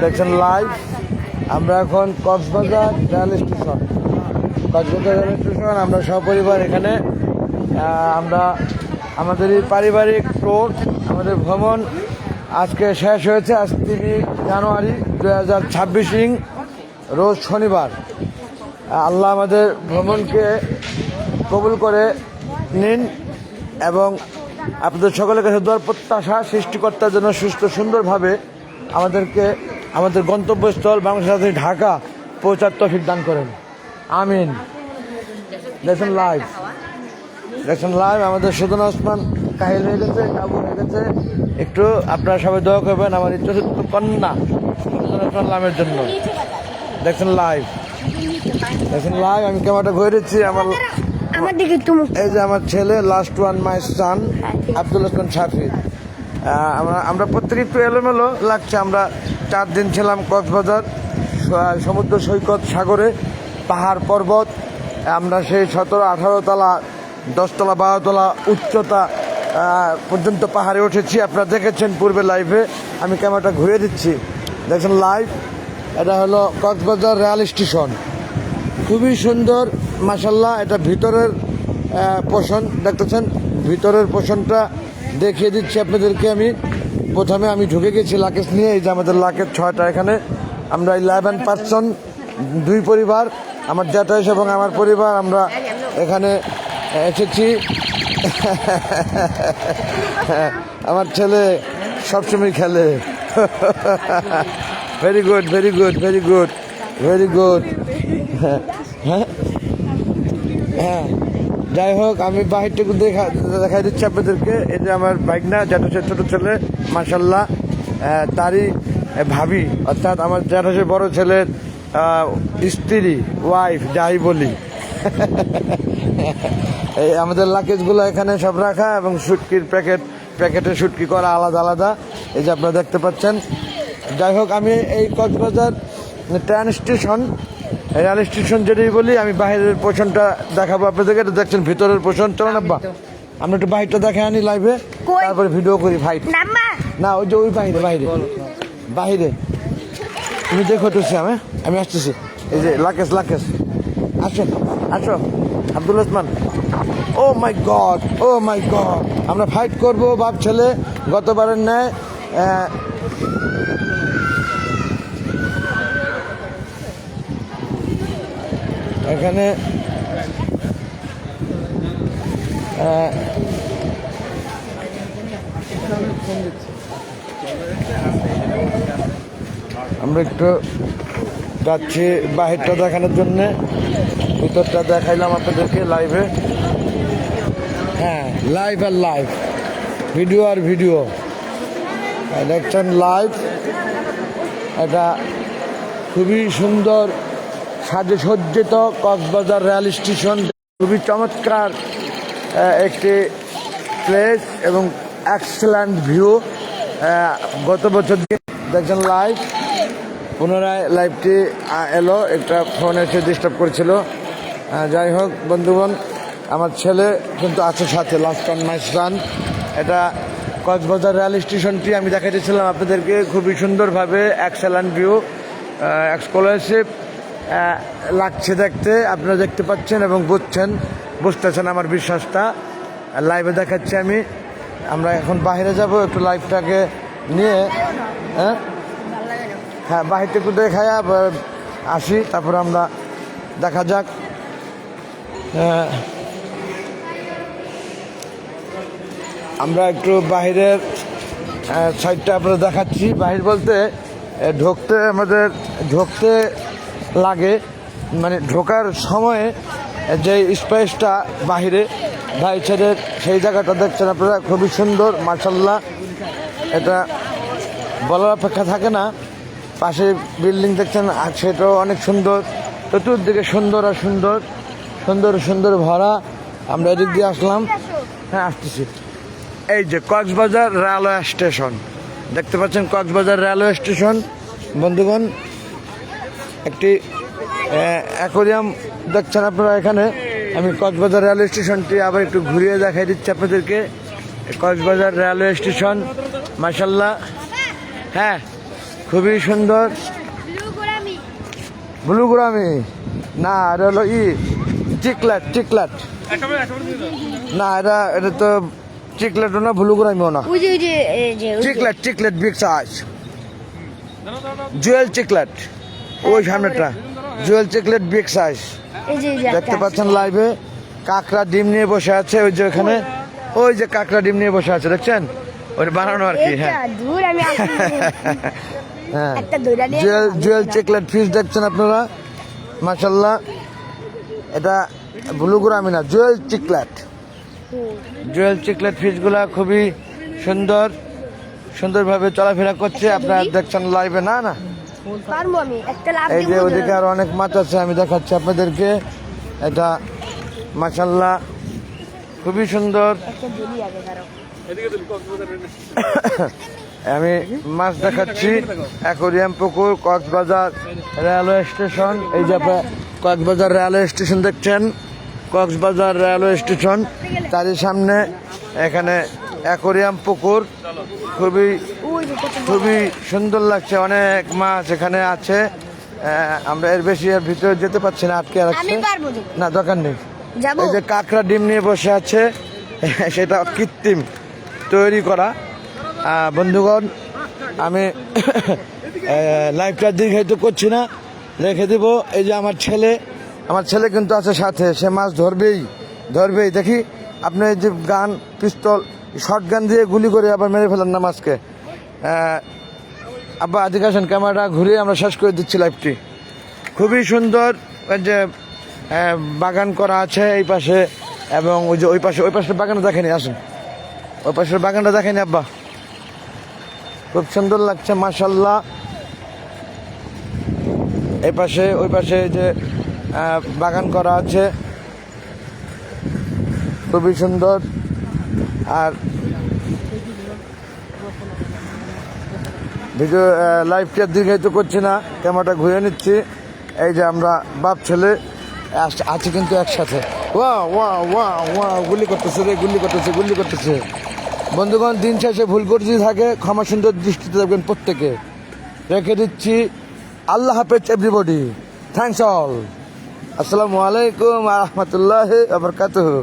দেখছেন লাইভ। আমরা এখন কক্সবাজার রেল স্টেশন, আমরা সপরিবার এখানে। আমরা আমাদের এই পারিবারিক ট্যুর, আমাদের ভ্রমণ আজকে শেষ হয়েছে। আজ 3 জানুয়ারি 2026 রোজ শনিবার। আল্লাহ আমাদের ভ্রমণকে কবুল করে নিন এবং আপনাদের সকলের কাছে দোয়ার প্রত্যাশা, সৃষ্টিকর্তার জন্য সুস্থ সুন্দরভাবে আমাদেরকে আমাদের গন্তব্যস্থল বাংলাদেশ রাজধানী ঢাকা পৌঁছার তৌফিক দান করেন, আমিন। দেখছেন লাইভ আমাদের সুজন ওসমান কাহিল হয়ে গেছে, কাবু হয়ে গেছে। একটু আপনারা সবাই দোয়া করবেন আমার এই চতুর্থ কন্যা সুজন ওসমান লামের জন্য। দেখছেন লাইভ। আমি ক্যামেরাটা ঘুরেছি আমার দিকে। এই যে আমার ছেলে, লাস্ট ওয়ান মাই সান আব্দুল হাসান শাফি। আমরা প্রত্যেকে একটু এলোমেলো লাগছে। আমরা 4 দিন ছিলাম কক্সবাজার, সমুদ্র সৈকত, সাগরে, পাহাড় পর্বত। আমরা সেই 17, 18 তলা, 10 তলা, 12 তলা উচ্চতা পর্যন্ত পাহাড়ে উঠেছি। আপনারা দেখেছেন পূর্বে লাইভে, আমি ক্যামেরাটা ঘুরে দিচ্ছি। দেখছেন লাইভ। এটা হলো কক্সবাজার রেল স্টেশন, খুবই সুন্দর মাশাল্লাহ। এটা ভিতরের পোষণ দেখতেছেন, ভিতরের পোষণটা দেখিয়ে দিচ্ছি আপনাদেরকে। প্রথমে আমি ঢুকে গেছি লাকেজ নিয়ে। এই যে আমাদের লাকেজ 6টা এখানে। আমরা 11 পার্সন, 2 পরিবার, আমার জ্যাঠাইশ এবং আমার পরিবার। আমরা এখানে এসেছি। আমার ছেলে সবসময় খেলে। Very good, very good, very good, very good. হ্যাঁ, যাই হোক, আমি বাহিরটুকু দেখাই দিচ্ছি আপনাদেরকে। এই যে আমার ভাগনা, জ্যাঠাশের ছোট ছেলে, মাশাল্লাহ তারই ভাবি, অর্থাৎ আমার জ্যাঠাশের বড় ছেলের স্ত্রী, ওয়াইফ যাই বলি। এই আমাদের লাকেজগুলো এখানে সব রাখা এবং শুটকির প্যাকেটে শুটকি করা আলাদা আলাদা। এই যে আপনারা দেখতে পাচ্ছেন। যাই হোক, আমি এই Cox's Bazar train station, rail station যেটাই বলি, আমি বাইরের পোষণটা দেখাবো আপনাদেরকে। এটা দেখছেন ভিতরের পোষণ। চলেন আব্বা, আমরা একটু বাইরটা দেখে আনি লাইভে, তারপরে ভিডিও করি। ভাই না, ওই যে ওই বাহিরে তুমি দেখো তো, আমি আসতেছি। এই যে লাকেশ, আসো আব্দুল ওসমান। ও মাই গড, আমরা ফাইট করবো বাপ ছেলে গতবারের ন্যায়। এখানে আমরা একটু যাচ্ছি বাহিরটা দেখানোর জন্য, ভিতরটা দেখাইলাম আপনাদেরকে লাইভে। হ্যাঁ, লাইভ আর লাইভ, ভিডিও আর ভিডিও। দেখছেন লাইভ। এটা খুবই সুন্দর সাজে সজ্জিত কক্সবাজার রেল স্টেশন। খুবই চমৎকার একটি প্লেস এবং এক্সেলেন্ট ভিউ। গত বছর দেখছেন লাইভ, পুনরায় লাইভটি এলো। একটা ফোন এসে ডিস্টার্ব করেছিল। যাই হোক বন্ধুগণ, আমার ছেলে কিন্তু আছে সাথে, লাস্ট অন মাই সান। এটা কক্সবাজার রেল স্টেশনটি আমি দেখাইতেছিলাম আপনাদেরকে। খুবই সুন্দরভাবে এক্সেলেন্ট ভিউ, এক্সক্লুসিভ লাগছে দেখতে। আপনারা দেখতে পাচ্ছেন এবং বুঝতেছেন আমার বিশ্বাসটা। লাইভে দেখাচ্ছি আমি। আমরা এখন বাইরে যাব, একটু লাইভটাকে নিয়ে হ্যাঁ বাহিরটা একটু দেখায় আসি, তারপরে আমরা দেখা যাক। আমরা একটু বাহিরের সাইডটা আপনারা দেখাচ্ছি। বাহির বলতে আমাদের ঢুকতে লাগে, মানে ঢোকার সময়ে যে স্পেসটা বাহিরে ভাই ছেড়ের, সেই জায়গাটা দেখছেন আপনারা, খুবই সুন্দর মাশাল্লাহ। এটা বলার অপেক্ষা থাকে না। পাশে বিল্ডিং দেখছেন, সেটাও অনেক সুন্দর। চতুর্দিকে সুন্দর আর সুন্দর ভরা। আমরা এদিক দিয়ে আসলাম। হ্যাঁ, আসতেছি। এই যে কক্সবাজার রেলওয়ে স্টেশন দেখতে পাচ্ছেন, কক্সবাজার রেলওয়ে স্টেশন বন্ধুগণ। একটি অ্যাকোয়ারিয়াম দেখছেন আপনারা এখানে। আমি কক্সবাজার রেলওয়ে স্টেশনটি আবার একটু ঘুরিয়ে দেখাই দিচ্ছি আপনাদেরকে। কক্সবাজার রেলওয়ে স্টেশন মাশাল্লাহ। হ্যাঁ, খুবই সুন্দর। ব্লু গোরামি না, এটা হলো চিকলেট চিকলেট। না, এটা তো চিকলেটও না, ব্লু গোরামিও না, chiclet chiclet big size, Jewel chiclet. ওই সামনেটা জুয়েল চিকলেট বিগ সাইজ। দেখতে পাচ্ছেন লাইভে কাঁকড়া ডিম নিয়ে বসে আছে, ওই যে ওখানে ওই যে কাঁকড়া ডিম নিয়ে বসে আছে, দেখছেন? ওই বানানো আর কি। হ্যাঁ, হ্যাঁ, জুয়েল চিকলেট ফিশ দেখছেন আপনারা, মাশাআল্লাহ। এটা ব্লু গোরামি না, জুয়েল চিকলেট। জুয়েল চিকলেট ফিশগুলা খুবই সুন্দর, সুন্দরভাবে চলাফেরা করছে। আপনারা দেখছেন লাইভে। না না, এই যে ওদিকে আরো অনেক মাছ আছে, আমি দেখাচ্ছি আপনাদেরকে। এটা মাশাআল্লাহ খুবই সুন্দর। আমি মাছ দেখাচ্ছি। অ্যাকোরিয়াম পুকুর, কক্সবাজার রেলওয়ে স্টেশন। এই যে আপনার কক্সবাজার রেলওয়ে স্টেশন দেখছেন, কক্সবাজার রেলওয়ে স্টেশন, তারই সামনে এখানে অ্যাকোরিয়াম পুকুর। খুবই খুবই সুন্দর লাগছে, অনেক মাছ এখানে আছে। আমরা এর বেশি এর ভিতরে যেতে পারছি না, আটকে রাখছে। না, দরকার নেই। এই যে কাঁকড়া ডিম নিয়ে বসে আছে, সেটা কৃত্রিম তৈরি করা। বন্ধুগণ, আমি লাইভটা দীর্ঘায়িত করছি না, রেখে দিব। এই যে আমার ছেলে কিন্তু আছে সাথে, সে মাছ ধরবেই। দেখি আপনি এই যে গান, পিস্তল, শর্ট গান দিয়ে গুলি করে আবার মেরে ফেলেন না মাছকে। আব্বা আদিকে আসেন, ক্যামেরাটা ঘুরিয়ে আমরা শেষ করে দিচ্ছি লাইভটি। খুবই সুন্দর যে বাগান করা আছে এই পাশে, এবং ওই যে ওই পাশের বাগানটা দেখেনি, আসেন ওই পাশের বাগানটা দেখেনি আব্বা, খুব সুন্দর লাগছে মাশাআল্লাহ। এই পাশে ওই পাশে যে বাগান করা আছে, খুবই সুন্দর। আর ভিডিও লাইভটি দীর্ঘায়িত করছি না, ক্যামেরাটা ঘুরে নিচ্ছি। এই যে আমরা বাপ ছেলে আছি কিন্তু একসাথে। গুলি করতেছে। বন্ধুগণ, দিন শেষে ভুল করে যদি থাকে ক্ষমা সুন্দর দৃষ্টিতে দেখবেন প্রত্যেকে। রেখে দিচ্ছি। আল্লাহ হাফেজ এভরিবডি, থ্যাংকস অল। আসসালামু আলাইকুম ওয়া রাহমাতুল্লাহি ওয়া বারাকাতুহু।